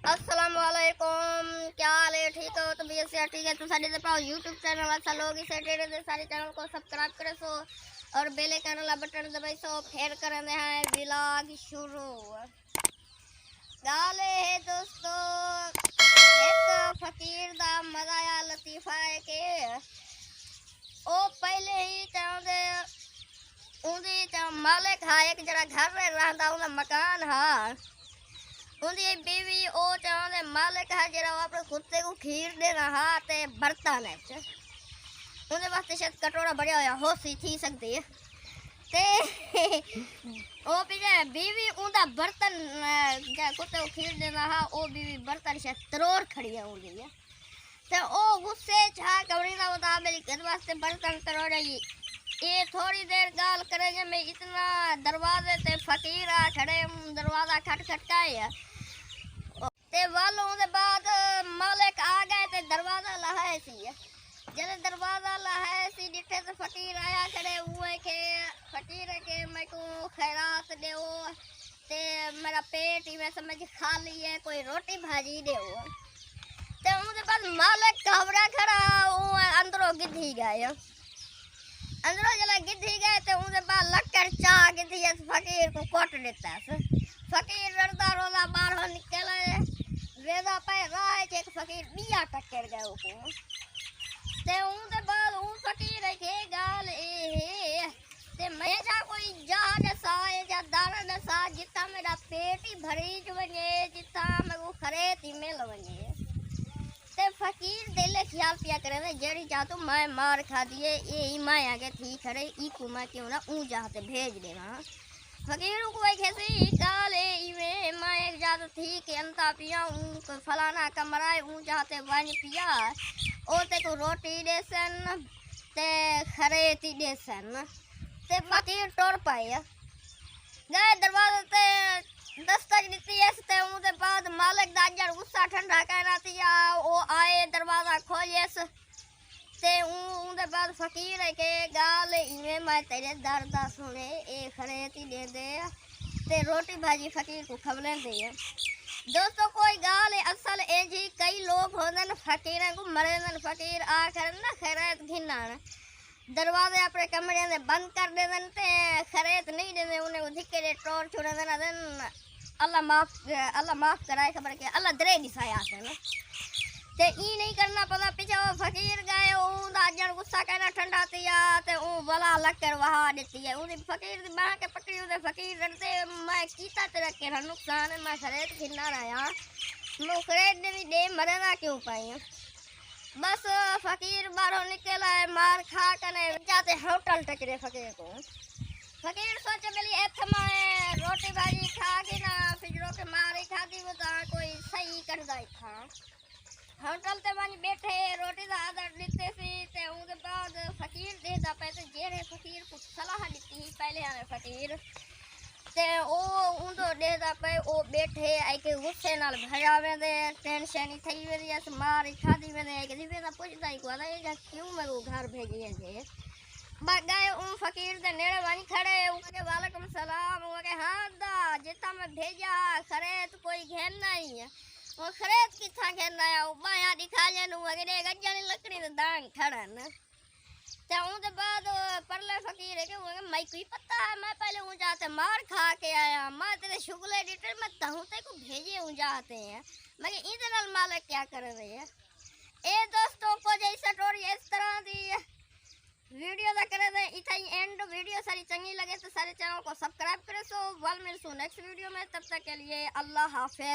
अस्सलामुअलैकुम, क्या हाल है? ठीक हो? तबीयत से ठीक है तो साढ़े से पाओ यूट्यूब चैनल वाला लोग इसे टेढ़े दे सारे चैनल को सब्सक्राइब करे सो और बेल आइकन वाला बटन दबाई सो फिर करने हैं व्लॉग शुरू। गाले है दोस्तों, एक फकीर दा मजा या लतीफा है कि ओ पहले ही चाहते उनकी मालिक हा एक जरा घर में रहता उनका मकान हा उनकी बीवी ओ चाहते मालिक है जरा अपने कुत्ते को खीर दे रहा ते बर्तन है उनके वास्ते शायद कटोरा बढ़िया होया हो सी थी सकती है ते ओ पीछे बीवी उनका बर्तन कुत्ते को खीर दे रहा ओ बीवी बर्तन शायद तरोड़ खड़ी है उनकी है ते ओ गुस्से छा कवरी ना बता मेरी घर वास्ते बर्तन तरोड़ रही ये थोड़ी देर गाल करेंगे मैं इतना दरवाजे ते फकीर आ खड़े दरवाजा खटखटाया ते वालों के बाद मालिक आ गए ते दरवाजा लहाए सी जब दरवाजा लहाए सी जिठे से फकीर आया खड़े हुए के फकीर के मैं को खैरात दो ते मेरा पेट ही मैं समझ खाली है कोई रोटी भाजी दो ते उनके बाद मालिक घबरा खड़ा अंदरों गिद्धी गए अंदरों जला गिद्धी गए तो उनके बाद लक्कर चाह गिद्धी फकीर को कोट देता है फकीर रड़ता रोला बाहर निकले वेदा पे राय के फकीर बिया टक्कर गए को ते उनके बाद उन फकीर के गाल ए ते मैं जा कोई जान सा या दाना सा जितना मेरा पेट ही भरी जवने जितना मैं वो खरेती में लवने ते फकीर दिले ख्याल पिया करे जड़ी जा तो मैं मार खा दिए ये मैं आगे थी खड़े ई कुमा क्यों ना ऊ जाते भेज देना फकीर को कैसे काले इवे मैं एक जात थी कि अंता पिया ऊ फलाना कमरा ऊ जाते वन पिया ओ ते को रोटी देसन ते खरेती देसन ते फकीर तोड़ पाया गए दरवाजे ते दस्तक दी ते उनके बाद मालिक दाजर गुस्सा ठंडा कहना थिया ओ आए दरवाजा खोलियस ते उनके बाद फकीर के गाल इवे मैं तेरे दर्द सुने ए खरेती दे दे ते रोटी भाजी फकीर को खबले दे दोस्तों कोई गाल असल ए जी कई लोग होदन फकीर को मरे फकीर आखिर ना खैरत घिना दरवाजे अपने कमरे में बंद कर देन ते खरेत नहीं देने उन्हें धिक्के दे टोर छोड़ देना देन अल्लाह माफ कराए खबर के अल्लाह दरे दिसाया ना ते ई नहीं करना पता पीछे वो फकीर गए ऊ दाजन गुस्सा कहना ठंडा तिया ते ऊ बला लकर वहा देती है ऊ फकीर दी बाह के पकड़ी उदे फकीर डरते मैं कीता तेरा के नुकसान है मैं खरेत खिन्ना रहा मैं खरेत दे मरे ना क्यों पाई बस फकीर बाहरों निकला है मार खा कने जाते होटल टकरे फकीर को फकीर सोचे मिली मैं रोटी भाजी खा के ना फिजरों के मारे खाती बता कोई सही कर जाए था होटल ते बन बैठे रोटी का आदर देते सी ते उनके बाद फकीर देता पैसे जेरे फकीर को सलाह देती ही पहले आने फकीर ते ओ उनको देता पे ओ बैठे आई के गुस्से नाल भरा में दे टेंशन ही थई वेरी अस मार खादी में दे कि वे ना पूछता ही को ये क्यों मैं वो घर भेजी है जे गए उन फकीर दे नेड़े वानी खड़े उनके वालेकुम सलाम वो के हां दा जितना मैं भेजा खरेत कोई घेन नहीं है वो खरेत किथा घेन है ओ बाया दिखा ले नु अगे गज्जनी लकड़ी दे दांग खड़न ते उनके बाद परले फकीर है कि मैं कोई पता है मैं पहले ऊ जाते मार खा के आया मैं तेरे शुगले डिटर में तहु ते को भेजे ऊ जाते हैं मगर इधर नाल मालिक क्या कर रहे हैं ए दोस्तों को जैसा स्टोरी इस तरह दी वीडियो दा करे दे इथाई एंड वीडियो सारी चंगी लगे तो सारे चैनल को सब्सक्राइब करे सो वाल मिल सो नेक्स्ट वीडियो में तब तक के लिए अल्लाह हाफिज।